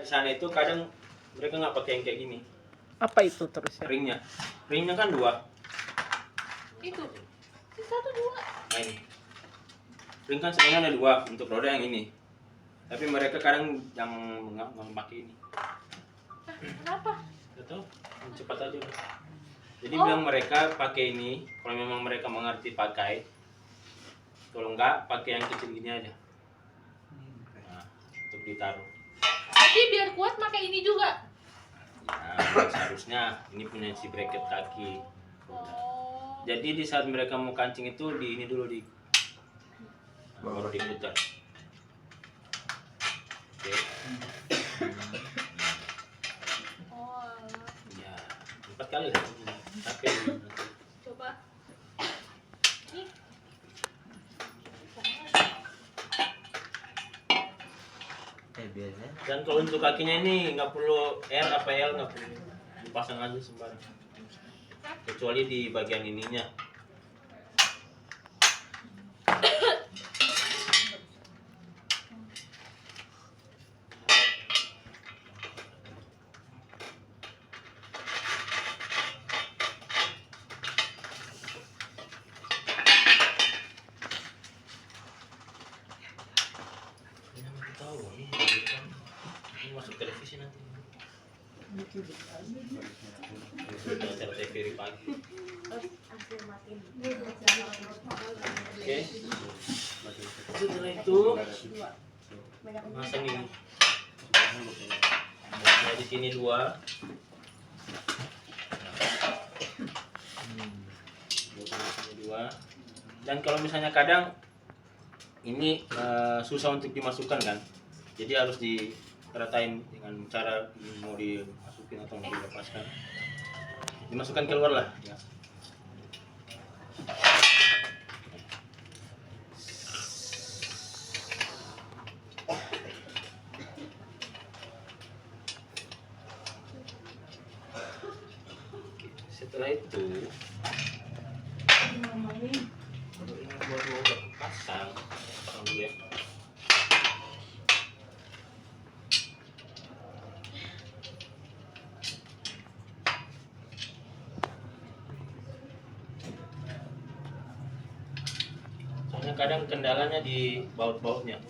di sana itu kadang mereka nggak pakai yang kayak gini. Apa itu terus ya? Ringnya kan 2. Itu. Satu dua. Nah ini. Ring kan sebenarnya ada 2 untuk roda yang ini. Tapi mereka kadang yang nggak pakai ini. Kenapa? Gak tahu, cepat aja udah. Jadi bilang mereka pakai ini kalau memang mereka mengerti pakai. Kalau enggak pakai yang kecil gini aja. Nah, untuk ditaruh. Tapi biar kuat pakai ini juga. Ya, seharusnya ini punya si bracket kaki. Oh. Jadi di saat mereka mau kancing itu di ini dulu baru diputar. Oke. Oh, alah. Ya, 4 kali lah. Tapi Coba. Nih. Biasanya dan kalau untuk kakinya ini nggak perlu R apa L, nggak perlu dipasang aja sembarang. Kecuali di bagian ininya. Tahu ini masuk televisi nanti. Acara TVRI pagi. Oke. Setelah itu masang ini. Nah, di sini 2. Dan kalau misalnya kadang ini susah untuk dimasukkan kan, jadi harus diratain dengan cara mau dimasukin atau mau dilepaskan, dimasukkan keluar lah ya. Setelah itu kalau ini baru udah pasang dulu ya. Soalnya kadang kendalanya di baut-bautnya.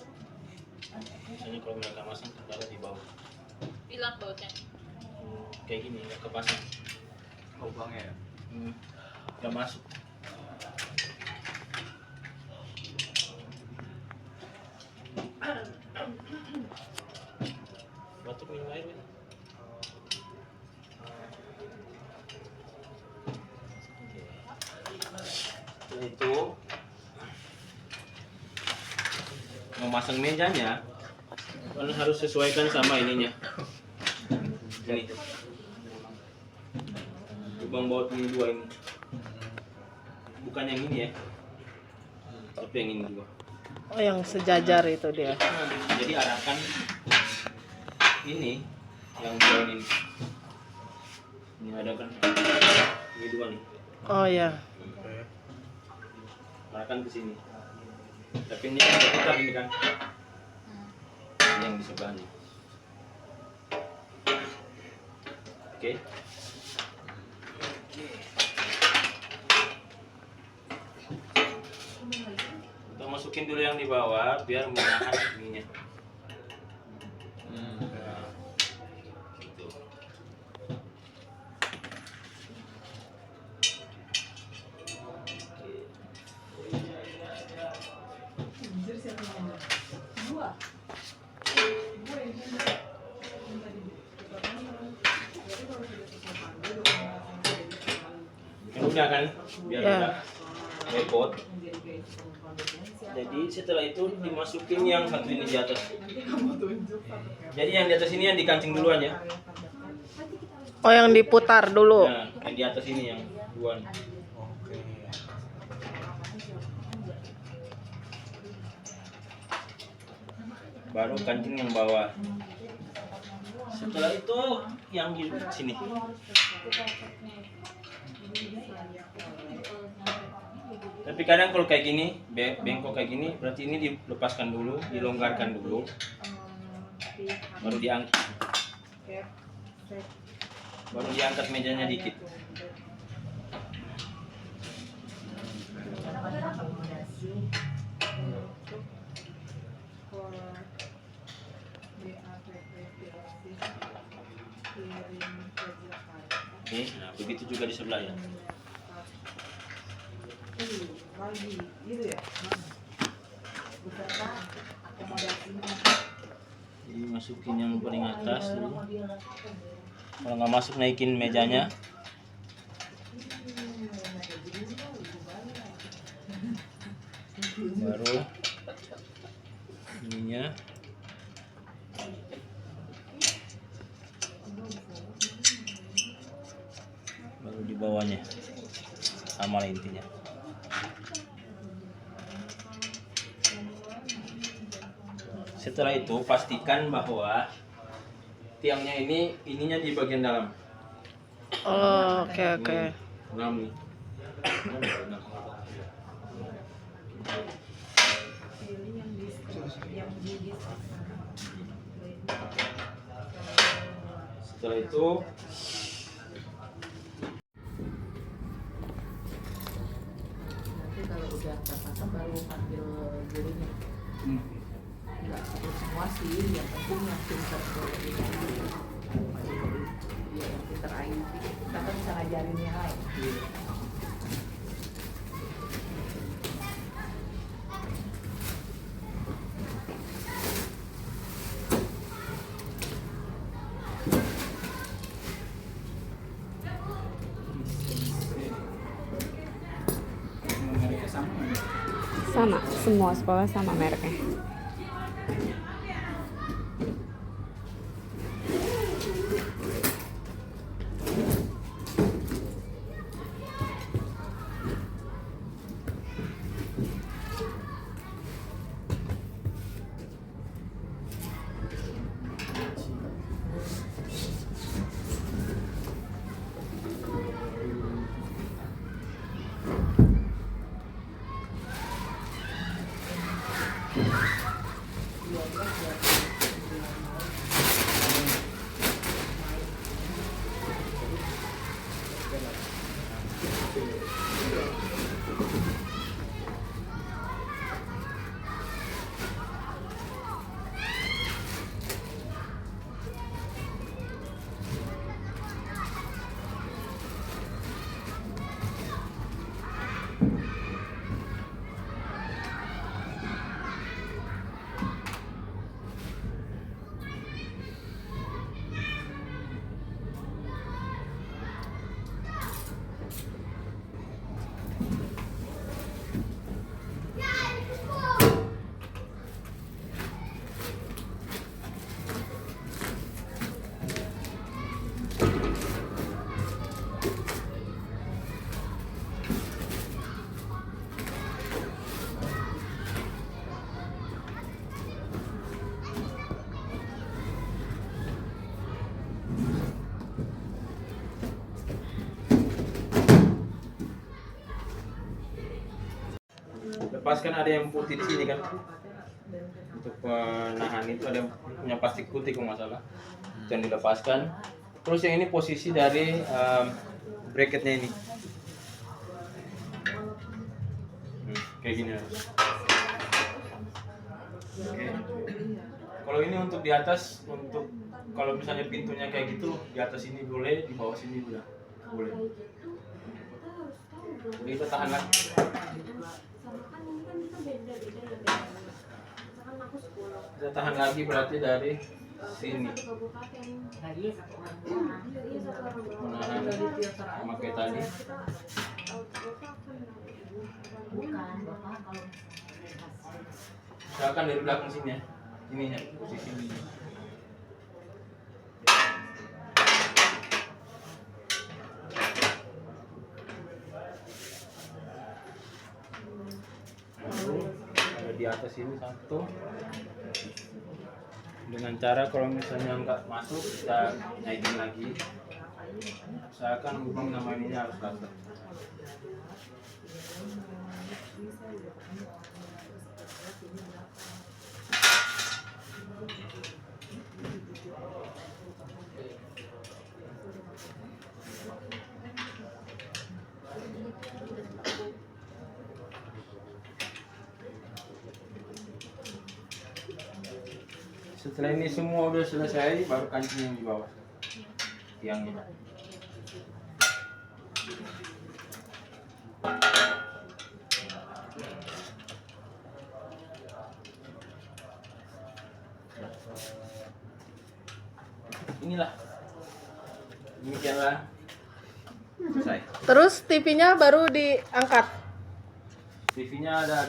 Misalnya kalau mereka masang kendala di baut. Bilang bautnya. Kayak gini nggak kepasang. lubangnya ya. Nggak masuk. Batuk minum air ya. Setelah itu mau masang mejanya, kalian harus sesuaikan sama ininya. Ini lubang baut ini 2 ini, bukan yang ini ya, tapi yang ini 2. Oh, yang sejajar itu dia. Jadi arahkan ini yang 2 ini. Ini ada kan? Ini 2 nih. Oh ya. Arahkan ke sini. Tapi ini kan terputar ini kan. Ini yang di sebelahnya. Oke. Kita masukin dulu yang di bawah biar menahan ininya. Gitu. Kan udah kan, biar Ya. udah repot. Jadi setelah itu dimasukin yang satu ini di atas. Jadi yang di atas ini yang dikancing duluan ya. Oh, yang diputar dulu. Nah, yang di atas ini yang 2 nih. Oke. Baru kancing yang bawah. Setelah itu yang di sini. Tapi kadang kalau kayak gini, bengkok kayak gini, berarti ini dilepaskan dulu, dilonggarkan dulu. baru diangkat. Baru diangkat mejanya dikit. Oke, nah begitu juga di sebelah ya. Jadi masukin yang paling atas dulu. Kalau nggak masuk naikin mejanya. Baru ininya. Baru di bawahnya. Sama lah intinya. Setelah itu pastikan bahwa tiangnya ininya di bagian dalam. Oh, oke. Dalam nih. Setelah itu Nanti kalau udah terpasang baru panggil gurunya. Enggak perlu semua sih, yang penting yang pinter ya, yang pinter IT. Kita kan bisa ngajarin yang lain. Sama, semua sekolah sama mereknya. lepaskan, ada yang putih di sini kan. Untuk penahan itu ada yang punya plastik putih kalau nggak salah. Itu yang dilepaskan. Terus yang ini posisi dari bracketnya ini. Kayak gini. Oke. Kalau ini untuk di atas, untuk kalau misalnya pintunya kayak gitu, di atas ini boleh, di bawah sini udah boleh. Jadi kita tahan lagi. Kita tahan lagi berarti dari sini. Menahan pakai tali. Misalkan dari belakang sini ya, ininya posisi ini. Lalu ada di atas ini satu. Dengan cara kalau misalnya nggak masuk, kita naikin lagi. Usahakan lubang nama ininya harus dapat. Setelah ini semua udah selesai, baru kancing yang di bawah. Tiangnya. Inilah. Demikianlah. Selesai. Terus TV-nya baru diangkat. TV-nya ada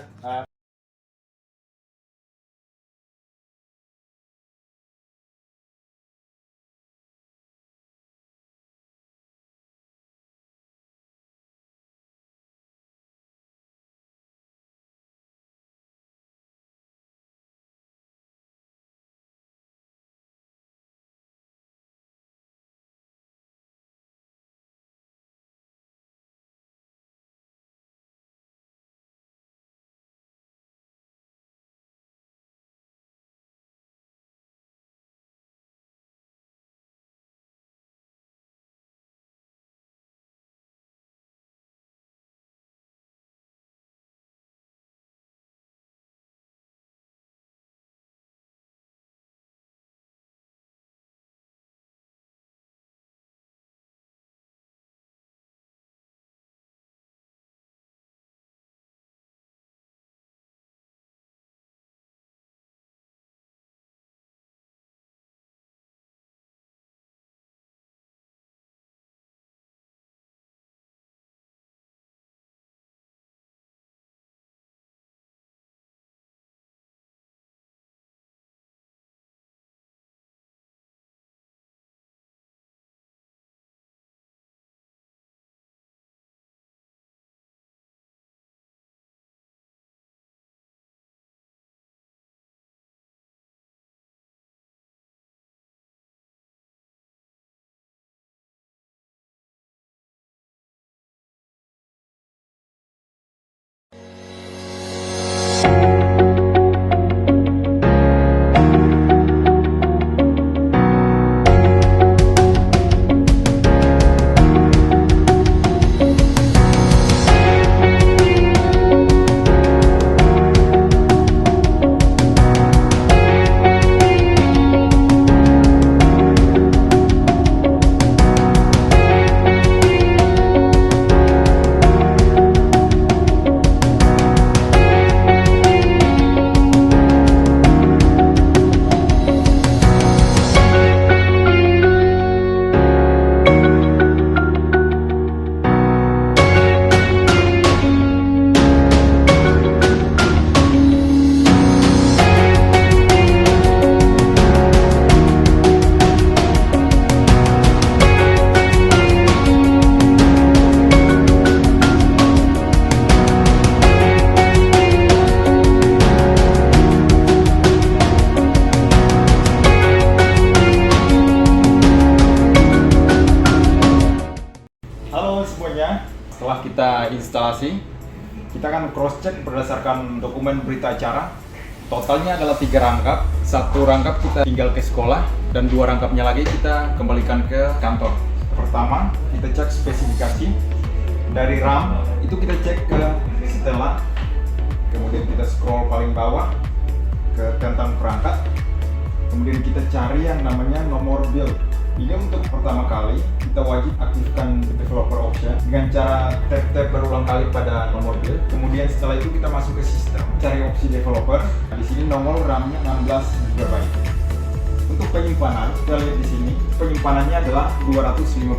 Setelah kita instalasi, kita akan cross check berdasarkan dokumen berita acara. Totalnya adalah 3 rangkap. 1 rangkap kita tinggal ke sekolah dan 2 rangkapnya lagi kita kembalikan ke kantor. Pertama, kita cek spesifikasi. Dari RAM itu kita cek ke setelah, kemudian kita scroll paling bawah ke tentang perangkat. Kemudian kita cari yang namanya nomor build. Ini untuk pertama kali kita wajib aktifkan developer option dengan cara tap berulang kali pada nomor build. Kemudian setelah itu kita masuk ke sistem, cari opsi developer. Di sini nomor RAM-nya 16 GB. Untuk penyimpanan, kita lihat di sini penyimpanannya adalah 256.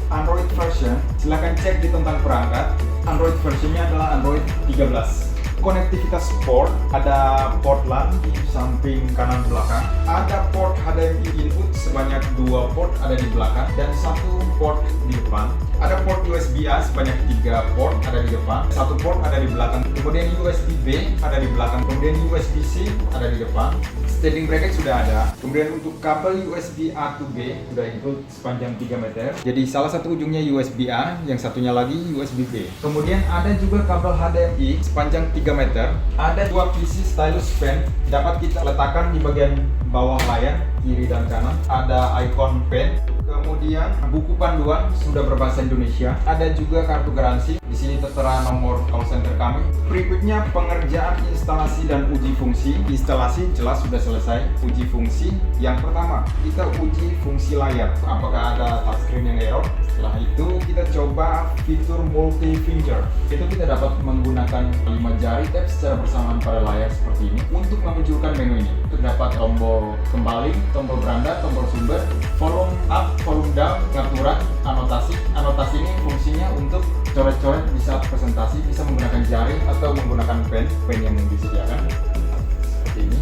Android version, silahkan cek di tentang perangkat. Android versionnya adalah Android 13. Konektivitas port, ada port LAN di samping kanan belakang, ada port HDMI input sebanyak 2 port ada di belakang dan 1 port di depan. Ada port USB A sebanyak 3 port ada di depan, 1 port ada di belakang. Kemudian USB B ada di belakang, kemudian USB C ada di depan. Standing bracket sudah ada. Kemudian untuk kabel USB A to B sudah include sepanjang 3 meter. Jadi salah satu ujungnya USB A, yang satunya lagi USB B. Kemudian ada juga kabel HDMI sepanjang 3 meter. Ada 2 PC stylus pen dapat kita letakkan di bagian bawah layar kiri dan kanan. Ada icon pen. Kemudian buku panduan sudah berbahasa Indonesia. Ada juga kartu garansi. Di sini tertera nomor call center kami. Berikutnya pengerjaan instalasi dan uji fungsi. Instalasi jelas sudah selesai. Uji fungsi yang pertama kita uji fungsi layar. Apakah ada touchscreen yang error? Setelah itu kita coba fitur multi finger. Itu kita dapat menggunakan 5 jari tap secara bersamaan pada layar seperti ini untuk memunculkan menu ini. Terdapat tombol kembali, tombol beranda, tombol sumber, volume up, volume down, pengaturan, anotasi. Anotasi ini fungsinya untuk coret-coret di saat presentasi, bisa menggunakan jari atau menggunakan pen yang disediakan seperti ini.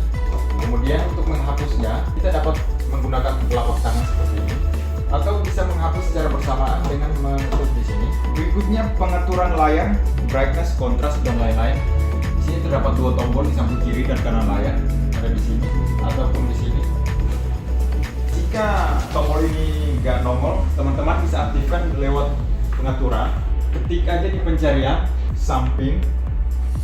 Kemudian untuk menghapusnya kita dapat menggunakan telapak tangan seperti ini, atau bisa menghapus secara bersamaan dengan mengetuk di sini. Berikutnya pengaturan layar, brightness, kontras dan lain-lain. Di sini terdapat 2 tombol di samping kiri dan kanan layar, ada di sini ataupun di sini. Jika tombol ini nggak nongol, teman-teman bisa aktifkan lewat pengaturan. Ketik aja di pencarian samping.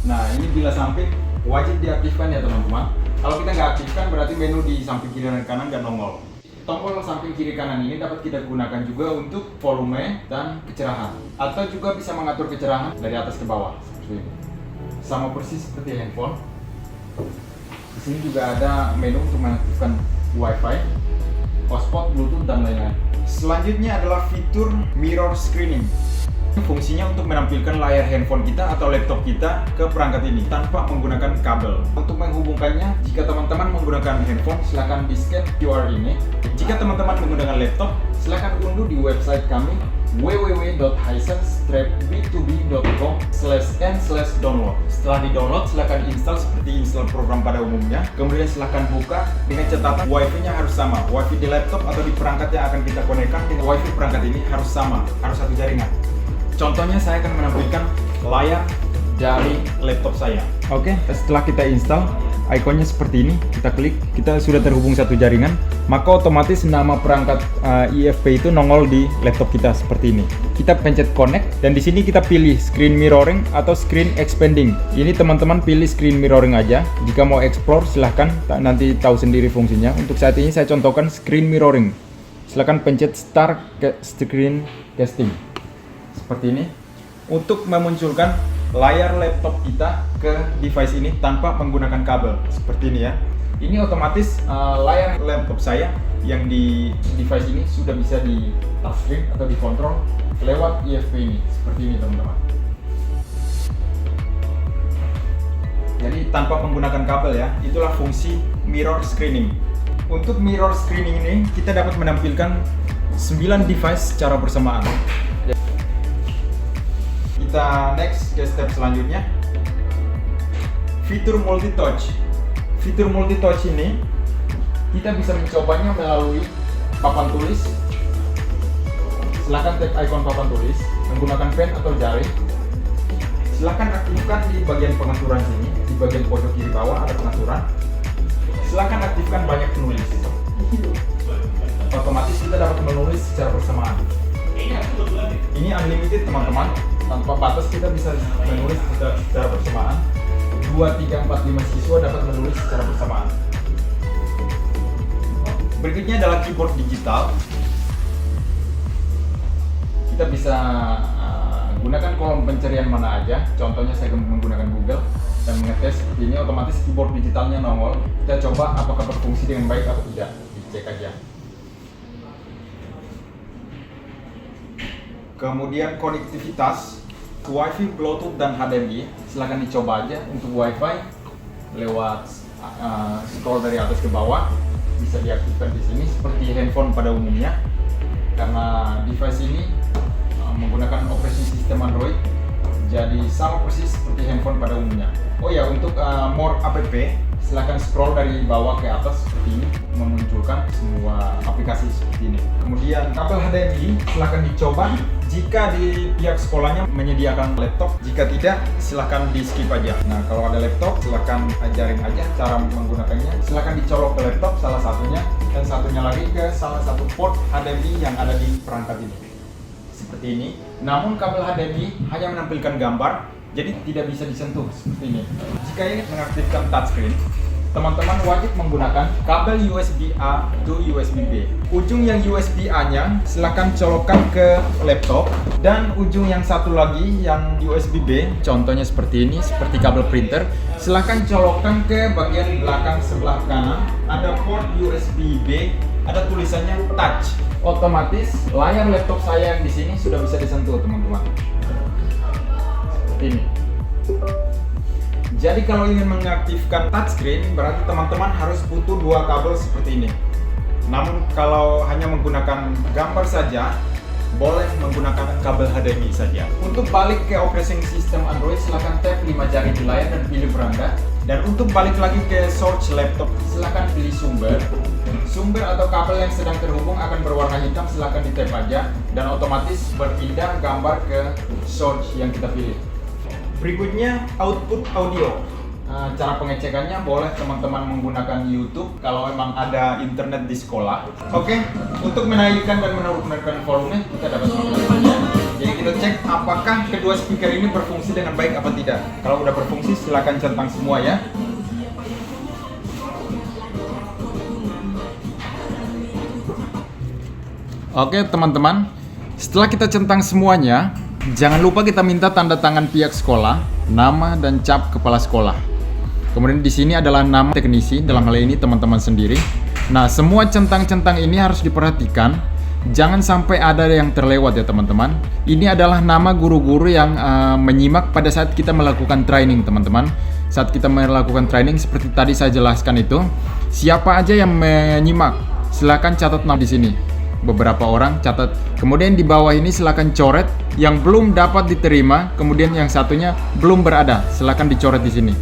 Nah ini bila samping wajib diaktifkan ya teman-teman. Kalau kita nggak aktifkan berarti menu di samping kiri dan kanan nggak nongol. Tombol samping kiri kanan ini dapat kita gunakan juga untuk volume dan kecerahan, atau juga bisa mengatur kecerahan dari atas ke bawah seperti ini. Sama persis seperti handphone. Di sini juga ada menu untuk mengaktifkan WiFi, hotspot, Bluetooth dan lain-lain. Selanjutnya adalah fitur mirror screening. Fungsinya untuk menampilkan layar handphone kita atau laptop kita ke perangkat ini tanpa menggunakan kabel. Untuk menghubungkannya, jika teman-teman menggunakan handphone, silakan di-scan QR ini. Jika teman-teman menggunakan laptop, silakan unduh di website kami www.hisense-b2b.com/n/download. Setelah di-download, silakan install seperti install program pada umumnya. Kemudian silakan buka dengan catatan WiFi-nya harus sama. WiFi di laptop atau di perangkat yang akan kita konekkan dengan WiFi perangkat ini harus sama, harus satu jaringan. Contohnya saya akan menampilkan layar dari laptop saya. Oke, setelah kita install, ikonnya seperti ini, kita klik, kita sudah terhubung satu jaringan, maka otomatis nama perangkat IFP itu nongol di laptop kita seperti ini. Kita pencet connect dan di sini kita pilih screen mirroring atau screen expanding. Ini teman-teman pilih screen mirroring aja. Jika mau explore silahkan, nanti tahu sendiri fungsinya. Untuk saat ini saya contohkan screen mirroring. Silahkan pencet start screen casting. Seperti ini untuk memunculkan layar laptop kita ke device ini tanpa menggunakan kabel seperti ini ya. Ini otomatis layar laptop saya yang di device ini sudah bisa di touchscreen atau dikontrol lewat IFP ini seperti ini teman-teman. Jadi tanpa menggunakan kabel ya. Itulah fungsi mirror screening. Untuk mirror screening ini kita dapat menampilkan 9 device secara bersamaan. Kita next ke step selanjutnya, fitur multi touch. Fitur multi touch ini kita bisa mencobanya melalui papan tulis. Silahkan tap ikon papan tulis menggunakan pen atau jari. Silahkan aktifkan di bagian pengaturan sini, di bagian pojok kiri bawah ada pengaturan. Silahkan aktifkan banyak penulis. Otomatis kita dapat menulis secara bersamaan. Ini unlimited teman-teman. Tanpa batas kita bisa menulis secara bersamaan. 2, 3, 4, 5 siswa dapat menulis secara bersamaan. Berikutnya adalah keyboard digital. Kita bisa gunakan kolom pencarian mana aja. Contohnya saya menggunakan Google dan mengetes seperti ini, otomatis keyboard digitalnya nongol. Kita coba apakah berfungsi dengan baik atau tidak. Dicek aja. Kemudian konektivitas WiFi, Bluetooth dan HDMI. Silahkan dicoba aja. Untuk WiFi lewat scroll dari atas ke bawah bisa diaktifkan di sini seperti handphone pada umumnya. Karena device ini menggunakan operasi sistem Android, jadi sama persis seperti handphone pada umumnya. Oh ya, untuk more app silahkan scroll dari bawah ke atas seperti ini, memunculkan semua aplikasi seperti ini. Kemudian kabel HDMI silahkan dicoba jika di pihak sekolahnya menyediakan laptop. Jika tidak, silahkan di skip aja. Nah, kalau ada laptop silahkan ajarin aja cara menggunakannya. Silahkan dicolok ke laptop salah satunya dan satunya lagi ke salah satu port HDMI yang ada di perangkat ini seperti ini. Namun kabel HDMI hanya menampilkan gambar, jadi tidak bisa disentuh seperti ini. Jika ingin mengaktifkan touchscreen, teman-teman wajib menggunakan kabel USB A to USB B. Ujung yang USB A-nya silahkan colokkan ke laptop, dan ujung yang satu lagi yang USB B, contohnya seperti ini, seperti kabel printer, silahkan colokkan ke bagian belakang sebelah kanan. Ada port USB B, ada tulisannya touch. Otomatis layar laptop saya yang di sini sudah bisa disentuh, teman-teman. Seperti ini. Jadi kalau ingin mengaktifkan touchscreen, berarti teman-teman harus butuh dua kabel seperti ini. Namun kalau hanya menggunakan gambar saja, boleh menggunakan kabel HDMI saja. Untuk balik ke operating system Android, silahkan tap 5 jari di layar dan pilih beranda. Dan untuk balik lagi ke source laptop, silahkan pilih sumber. Sumber atau kabel yang sedang terhubung akan berwarna hitam, silahkan di tap aja, dan otomatis berpindah gambar ke source yang kita pilih. Berikutnya output audio. Cara pengecekannya boleh teman-teman menggunakan YouTube kalau memang ada internet di sekolah. Oke, untuk menaikkan dan menurunkan volume kita dapat menggunakannya. Jadi kita cek apakah kedua speaker ini berfungsi dengan baik apa tidak. Kalau udah berfungsi silakan centang semua ya. Oke teman-teman, setelah kita centang semuanya, jangan lupa kita minta tanda tangan pihak sekolah, nama dan cap kepala sekolah. Kemudian di sini adalah nama teknisi, dalam hal ini teman-teman sendiri. Nah, semua centang-centang ini harus diperhatikan, jangan sampai ada yang terlewat ya teman-teman. Ini adalah nama guru-guru yang menyimak pada saat kita melakukan training, teman-teman. Saat kita melakukan training seperti tadi saya jelaskan itu, siapa aja yang menyimak, silakan catat nama di sini. Beberapa orang catat. Kemudian di bawah ini silakan coret yang belum dapat diterima, kemudian yang satunya belum berada, silakan dicoret di sini.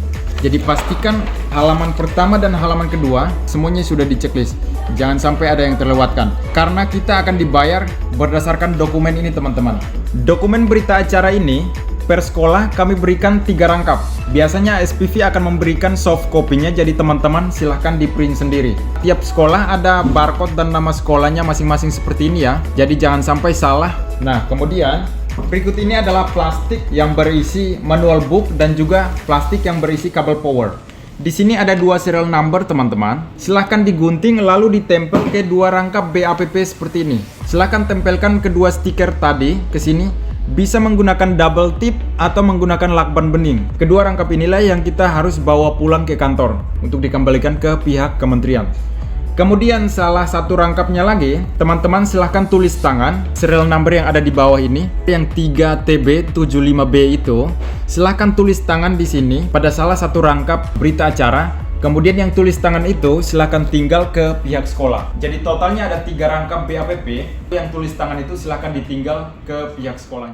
Jadi pastikan halaman pertama dan halaman kedua semuanya sudah di checklist. Jangan sampai ada yang terlewatkan. Karena kita akan dibayar berdasarkan dokumen ini teman-teman. Dokumen berita acara ini per sekolah kami berikan 3 rangkap. Biasanya SPV akan memberikan soft copy-nya, jadi teman-teman silahkan di print sendiri. Tiap sekolah ada barcode dan nama sekolahnya masing-masing seperti ini ya. Jadi jangan sampai salah. Nah, kemudian berikut ini adalah plastik yang berisi manual book dan juga plastik yang berisi kabel power. Di sini ada 2 serial number teman-teman. Silahkan digunting lalu ditempel ke 2 rangkap BAPP seperti ini. Silahkan tempelkan kedua stiker tadi ke sini. Bisa menggunakan double tip atau menggunakan lakban bening. Kedua rangkap inilah yang kita harus bawa pulang ke kantor untuk dikembalikan ke pihak kementerian. Kemudian salah satu rangkapnya lagi, teman-teman silahkan tulis tangan serial number yang ada di bawah ini, yang 3TB75B itu, silahkan tulis tangan di sini pada salah satu rangkap berita acara. Kemudian yang tulis tangan itu silahkan tinggal ke pihak sekolah. Jadi totalnya ada 3 rangkap BAPP, yang tulis tangan itu silahkan ditinggal ke pihak sekolahnya.